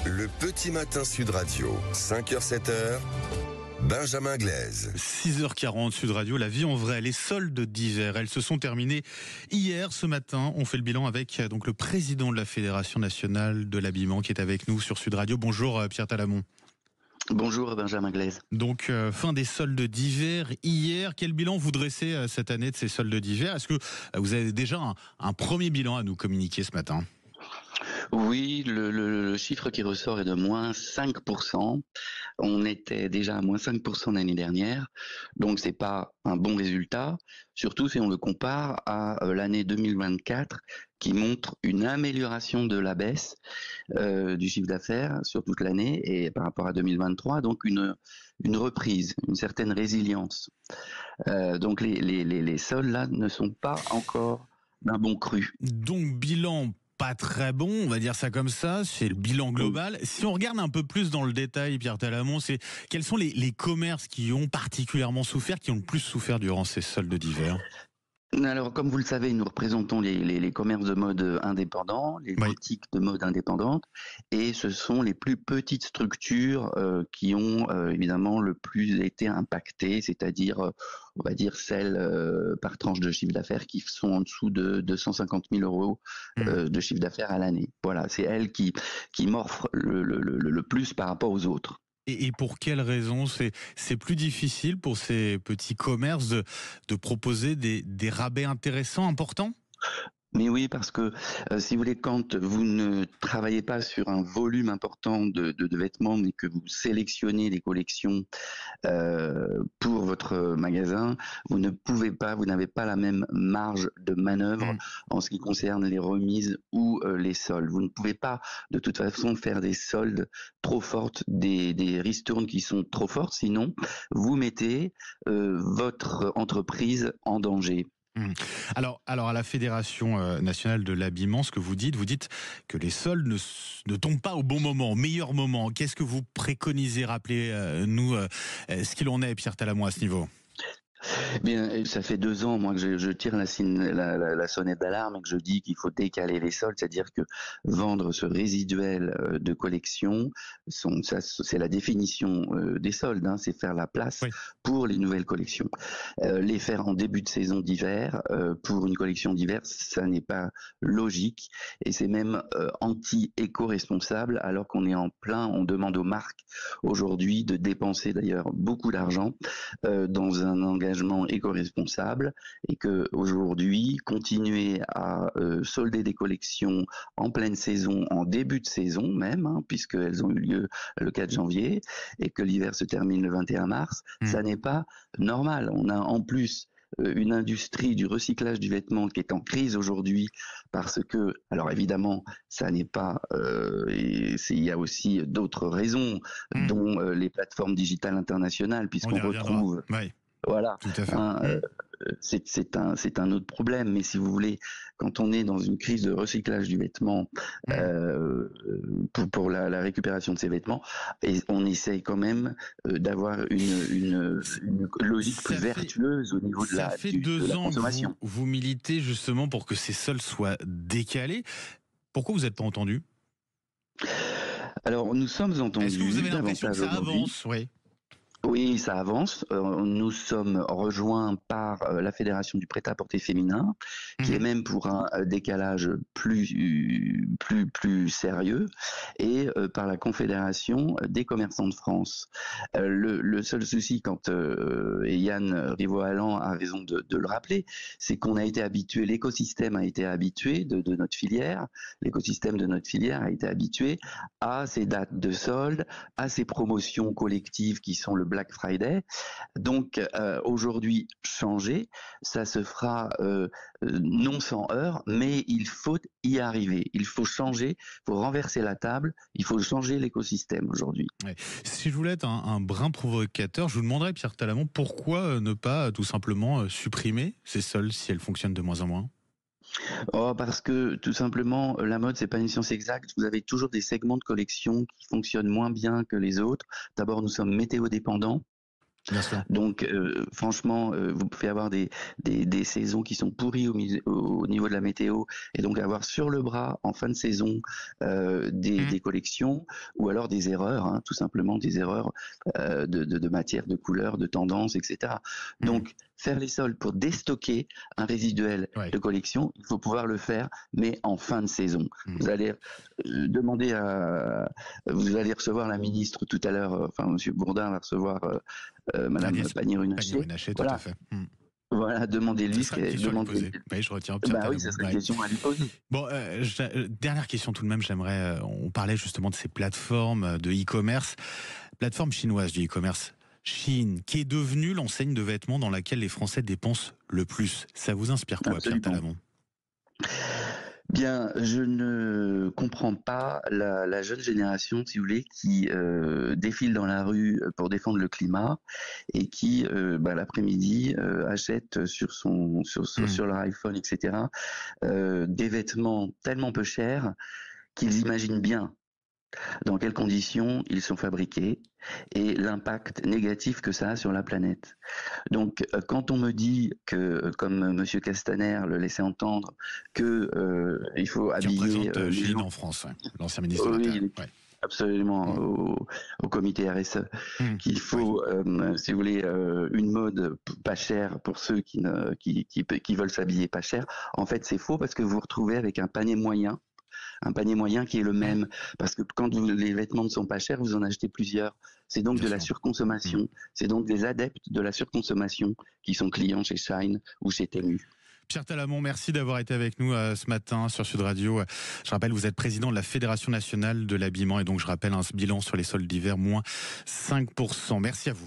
Le petit matin Sud Radio, 5h-7h, Benjamin Glaise. 6h40 Sud Radio, la vie en vrai, les soldes d'hiver, elles se sont terminées hier. Ce matin, on fait le bilan avec le président de la Fédération nationale de l'habillement qui est avec nous sur Sud Radio. Bonjour Pierre Talamon. Bonjour Benjamin Glaise. Donc fin des soldes d'hiver hier. Quel bilan vous dressez cette année de ces soldes d'hiver? Est-ce que vous avez déjà un premier bilan à nous communiquer ce matin? Oui, le chiffre qui ressort est de moins 5%. On était déjà à moins 5% l'année dernière, donc c'est pas un bon résultat, surtout si on le compare à l'année 2024 qui montre une amélioration de la baisse du chiffre d'affaires sur toute l'année et par rapport à 2023, donc une reprise, une certaine résilience. Donc les soldes là ne sont pas encore d'un bon cru. Donc bilan pas très bon, on va dire ça comme ça, c'est le bilan global. Si on regarde un peu plus dans le détail, Pierre Talamon, quels sont les commerces qui ont particulièrement souffert, qui ont le plus souffert durant ces soldes d'hiver? Alors, comme vous le savez, nous représentons les commerces de mode indépendants, les boutiques de mode indépendantes, et ce sont les plus petites structures qui ont évidemment le plus été impactées, c'est-à-dire, on va dire, celles par tranche de chiffre d'affaires qui sont en dessous de 250 000 euros de chiffre d'affaires à l'année. Voilà, c'est elles qui m'offrent le plus par rapport aux autres. Et pour quelles raisons c'est plus difficile pour ces petits commerces de proposer des rabais intéressants, importants? Mais oui, parce que si vous voulez, quand vous ne travaillez pas sur un volume important de vêtements, mais que vous sélectionnez des collections pour votre magasin, vous n'avez pas la même marge de manœuvre en ce qui concerne les remises ou les soldes. Vous ne pouvez pas, de toute façon, faire des soldes trop fortes, des ristournes qui sont trop fortes, sinon vous mettez votre entreprise en danger. Alors à la Fédération nationale de l'habillement, ce que vous dites que les soldes ne tombent pas au bon moment, au meilleur moment. Qu'est-ce que vous préconisez? Rappelez-nous ce qu'il en est, Pierre Talamon, à ce niveau. Bien, ça fait 2 ans, moi, que je tire la sonnette d'alarme et que je dis qu'il faut décaler les soldes, c'est-à-dire que vendre ce résiduel de collection, c'est la définition des soldes, hein, c'est faire la place pour les nouvelles collections. Les faire en début de saison d'hiver pour une collection d'hiver, ça n'est pas logique et c'est même anti-éco-responsable, alors qu'on est on demande aux marques aujourd'hui de dépenser d'ailleurs beaucoup d'argent dans un engagement éco-responsable et que aujourd'hui continuer à solder des collections en pleine saison, en début de saison même, puisqu'elles ont eu lieu le 4 janvier et que l'hiver se termine le 21 mars, ça n'est pas normal. On a en plus une industrie du recyclage du vêtement qui est en crise aujourd'hui parce que, alors évidemment, ça n'est pas, il y a aussi d'autres raisons, dont les plateformes digitales internationales, puisqu'on retrouve. Voilà, c'est un autre problème, mais si vous voulez, quand on est dans une crise de recyclage du vêtement pour la récupération de ces vêtements, et on essaye quand même d'avoir une logique plus vertueuse au niveau de la consommation. Vous militez justement pour que ces soldes soient décalés. Pourquoi vous n'êtes pas entendu? Alors, nous sommes entendus. Est-ce que vous avez l'impression que ça avance? Oui, ça avance. Nous sommes rejoints par la Fédération du prêt-à-porter féminin, qui est même pour un décalage plus sérieux, et par la Confédération des commerçants de France. Le seul souci, et Yann Rivoalan a raison de le rappeler, c'est qu'on a été habitué, l'écosystème a été habitué de notre filière, l'écosystème de notre filière a été habitué à ces dates de solde, à ces promotions collectives qui sont le Black Friday. Donc aujourd'hui, changer, ça se fera non sans heurts, mais il faut y arriver. Il faut changer, il faut renverser la table, il faut changer l'écosystème aujourd'hui. Si je voulais être un brin provocateur, je vous demanderais, Pierre Talamon, pourquoi ne pas tout simplement supprimer ces soldes si elles fonctionnent de moins en moins? Parce que tout simplement, la mode, c'est pas une science exacte. Vous avez toujours des segments de collection qui fonctionnent moins bien que les autres. D'abord, nous sommes météo dépendants. Bien sûr. Donc, franchement, vous pouvez avoir des saisons qui sont pourries au niveau de la météo, et donc avoir sur le bras, en fin de saison, des collections, ou alors des erreurs, hein, tout simplement des erreurs de matière, de couleur, de tendance, etc. Donc, faire les soldes pour déstocker un résiduel de collection, il faut pouvoir le faire, mais en fin de saison. Vous allez vous allez recevoir la ministre tout à l'heure, enfin Monsieur Bourdin va recevoir Madame Pannier-Runacher. Tout à fait. Voilà, demandez-lui ce qu'elle demandez. Oui, je retiens. Bah oui, ça serait une question à lui poser. Bon, dernière question tout de même, j'aimerais. On parlait justement de ces plateformes de e-commerce, plateforme chinoise du e-commerce. Chine, qui est devenue l'enseigne de vêtements dans laquelle les Français dépensent le plus. Ça vous inspire quoi, Pierre Talamon ? Bien, je ne comprends pas la jeune génération, si vous voulez, qui défile dans la rue pour défendre le climat et qui, l'après-midi, achète sur leur iPhone, etc., des vêtements tellement peu chers qu'ils imaginent bien dans quelles conditions ils sont fabriqués et l'impact négatif que ça a sur la planète. Donc, quand on me dit que, comme Monsieur Castaner le laissait entendre, que il faut habiller les gens en France, l'ancien ministre de l'Intérieur. Absolument, au comité RSE, qu'il faut, si vous voulez, une mode pas chère pour ceux qui veulent s'habiller pas cher. En fait, c'est faux, parce que vous vous retrouvez avec un panier moyen qui est le même, parce que quand les vêtements ne sont pas chers, vous en achetez plusieurs. C'est donc de la surconsommation. C'est donc des adeptes de la surconsommation qui sont clients chez Shine ou chez Temu. Pierre Talamon, merci d'avoir été avec nous ce matin sur Sud Radio. Je rappelle, vous êtes président de la Fédération nationale de l'habillement, et donc je rappelle un bilan sur les soldes d'hiver, moins 5%. Merci à vous.